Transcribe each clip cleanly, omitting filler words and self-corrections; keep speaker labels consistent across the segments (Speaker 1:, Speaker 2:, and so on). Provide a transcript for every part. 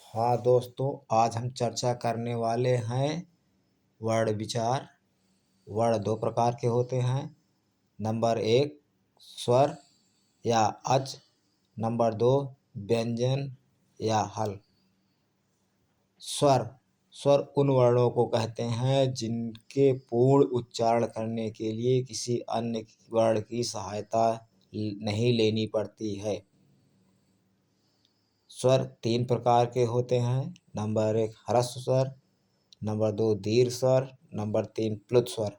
Speaker 1: हाँ दोस्तों, आज हम चर्चा करने वाले हैं वर्ण विचार। वर्ण दो प्रकार के होते हैं। नंबर एक, स्वर या अच। नंबर दो, व्यंजन या हल। स्वर स्वर उन वर्णों को कहते हैं जिनके पूर्ण उच्चारण करने के लिए किसी अन्य वर्ण की सहायता नहीं लेनी पड़ती है। स्वर तीन प्रकार के होते हैं। नंबर एक, ह्रस्व स्वर। नंबर दो, दीर्घ स्वर। नंबर तीन, प्लुत स्वर।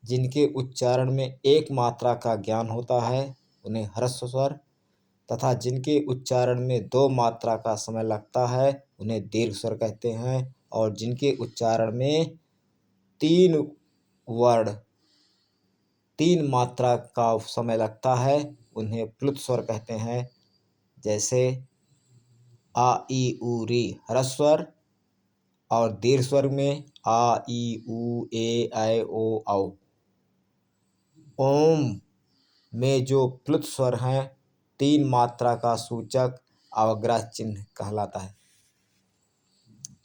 Speaker 1: जिनके उच्चारण में एक मात्रा का ज्ञान होता है उन्हें ह्रस्व स्वर, तथा जिनके उच्चारण में दो मात्रा का समय लगता है उन्हें दीर्घ स्वर कहते हैं। और जिनके उच्चारण में तीन वर्ण तीन मात्रा का समय लगता है उन्हें प्लुत स्वर कहते हैं। जैसे आ ई उ री ह्रस्व स्वर, और दीर्घ स्वर में आ ई उ ए ऐ ओ औ। ओम में जो प्लुत स्वर हैं, तीन मात्रा का सूचक अवग्रह चिन्ह कहलाता है।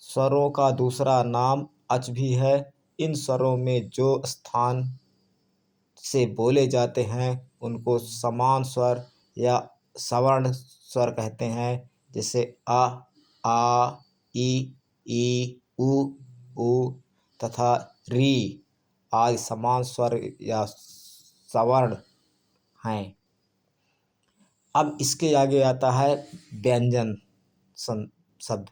Speaker 1: स्वरों का दूसरा नाम अच भी है। इन स्वरों में जो स्थान से बोले जाते हैं उनको समान स्वर या सवर्ण स्वर कहते हैं। जैसे आ ई उ ऊ तथा री आदि समान स्वर या सवर्ण हैं। अब इसके आगे आता है व्यंजन शब्द।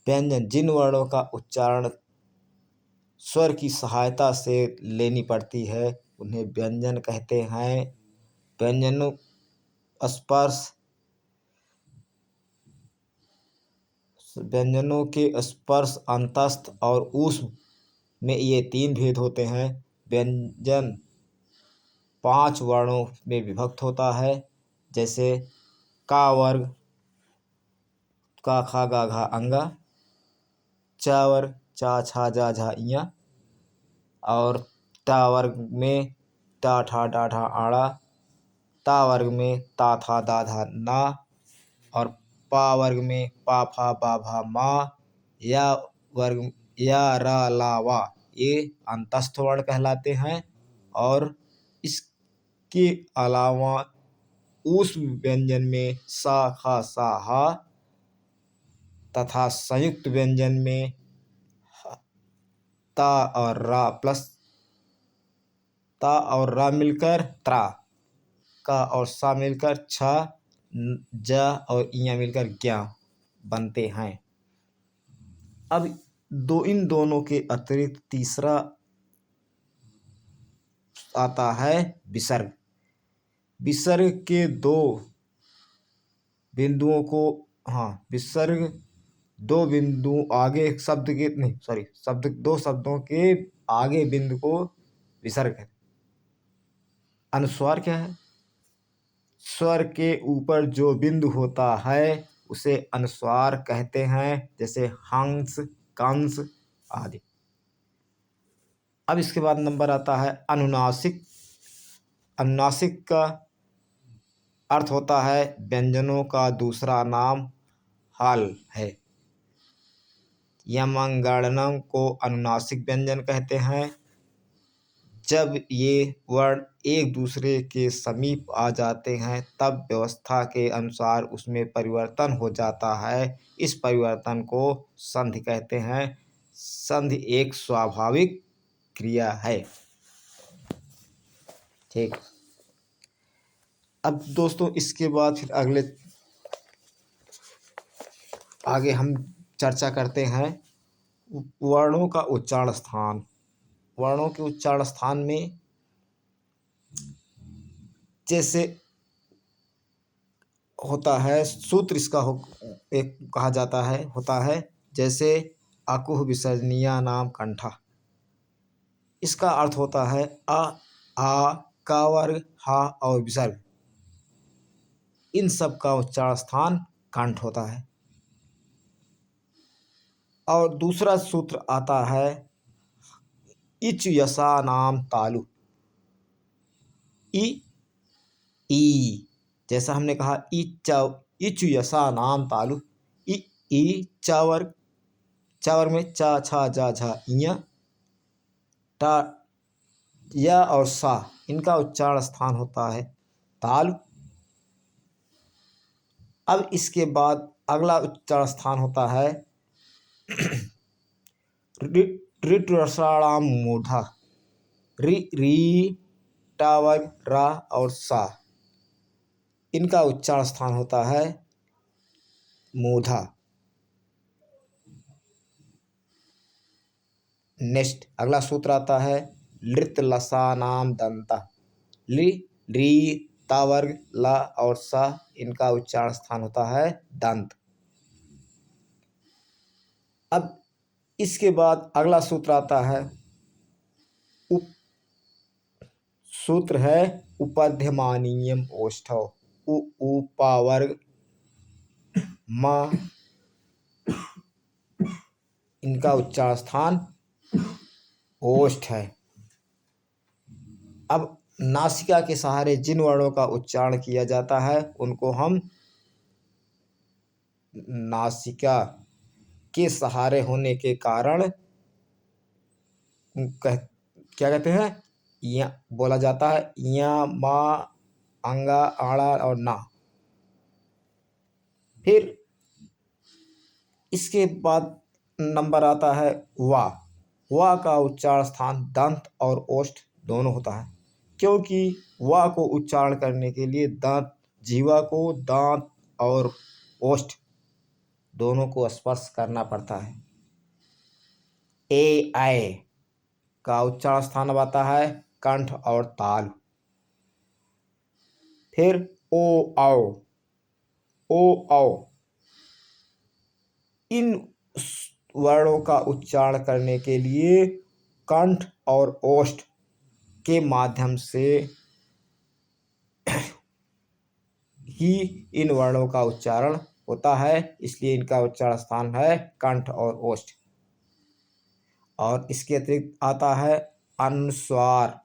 Speaker 1: व्यंजन जिन वर्णों का उच्चारण स्वर की सहायता से लेनी पड़ती है उन्हें व्यंजन कहते हैं। व्यंजनों व्यंजनों के स्पर्श, अंतस्थ और ऊष्म में ये तीन भेद होते हैं। व्यंजन पांच वर्णों में विभक्त होता है। जैसे का वर्ग, का खा गा घा अंगा। चा वर्ग, चा छा जा झा इया। और टा वर्ग में टा ठा डा ढा आड़ा। ता वर्ग में ता था दा धा ना। और पा वर्ग में पा फा बा भा मा। या वर्ग या रा ला वा, ये अंतस्थ वर्ण कहलाते हैं। और इसके अलावा उस व्यंजन में सा खा सा हा तथा संयुक्त व्यंजन में ता और रा मिलकर त्रा, का और सा मिलकर छ, ज और इया मिलकर ज्ञा बनते हैं। अब इन दोनों के अतिरिक्त तीसरा आता है विसर्ग। विसर्ग के दो बिंदुओं को विसर्ग दो बिंदु आगे शब्द के नहीं सॉरी शब्द दो शब्दों के आगे बिंदु को विसर्ग है। अनुस्वार क्या है? स्वर के ऊपर जो बिंदु होता है उसे अनुस्वार कहते हैं। जैसे हंस, कंस आदि। अब इसके बाद नंबर आता है अनुनासिक। अनुनासिक का अर्थ होता है व्यंजनों का दूसरा नाम हल है। यमंगणनम को अनुनासिक व्यंजन कहते हैं। जब ये वर्ण एक दूसरे के समीप आ जाते हैं तब व्यवस्था के अनुसार उसमें परिवर्तन हो जाता है। इस परिवर्तन को संधि कहते हैं। संधि एक स्वाभाविक क्रिया है। ठीक। अब दोस्तों इसके बाद फिर आगे हम चर्चा करते हैं वर्णों का उच्चारण स्थान। वर्णों के उच्चारण स्थान में जैसे होता है सूत्र इसका एक कहा जाता है होता है। जैसे अकुह विसर्जनीया नाम कंठा। इसका अर्थ होता है आ का वर्ग, हा और विसर्ग, इन सब का उच्चारण स्थान कंठ होता है। और दूसरा सूत्र आता है इच यसा नाम तालु। ई जैसा हमने कहा इच यसा नाम तालु, ई ई चावर, चावर में चा छा जा झा इया, टा या और सा इनका उच्चारण स्थान होता है तालु। अब इसके बाद अगला उच्चारण स्थान होता है ऋ मूर्धा। री री टावर रा और सा इनका उच्चारण स्थान होता है मूर्धा। नेक्स्ट अगला सूत्र आता है लृत लसा नाम दंता। लि री तावर्ग ला और सा इनका उच्चारण स्थान होता है दंत। अब इसके बाद अगला सूत्र आता है सूत्र है उपध्यमानीयम ओष्ठव। उपावर्ग मा इनका उच्चारण स्थान ओष्ठ है। अब नासिका के सहारे जिन वर्णों का उच्चारण किया जाता है उनको हम नासिका के सहारे होने के कारण क्या कहते हैं, या बोला जाता है या, मा, अंगा, आड़ा और ना। फिर इसके बाद नंबर आता है वा। वा का उच्चारण स्थान दंत और ओष्ठ दोनों होता है, क्योंकि वा को उच्चारण करने के लिए दांत, जीवा को दांत और ओष्ठ दोनों को स्पर्श करना पड़ता है। ए आय का उच्चारण स्थान आता है कंठ और ताल। फिर ओ आओ, ओ आओ इन वर्णों का उच्चारण करने के लिए कंठ और ओष्ठ के माध्यम से ही इन वर्णों का उच्चारण होता है, इसलिए इनका उच्चारण स्थान है कंठ और ओष्ठ। और इसके अतिरिक्त आता है अनुस्वार।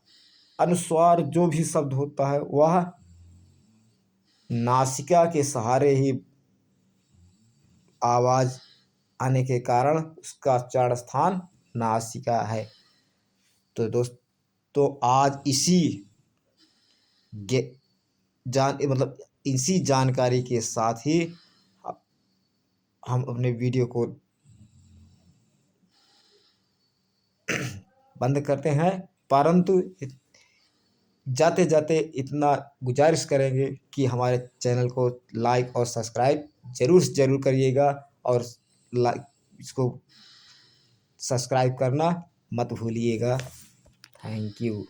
Speaker 1: अनुस्वार जो भी शब्द होता है वह नासिका के सहारे ही आवाज आने के कारण उसका उच्चारण स्थान नासिका है। तो दोस्तों आज इसी जानकारी के साथ ही हम अपने वीडियो को बंद करते हैं, परंतु जाते जाते इतना गुजारिश करेंगे कि हमारे चैनल को लाइक और सब्सक्राइब ज़रूर करिएगा और इसको सब्सक्राइब करना मत भूलिएगा। Thank you.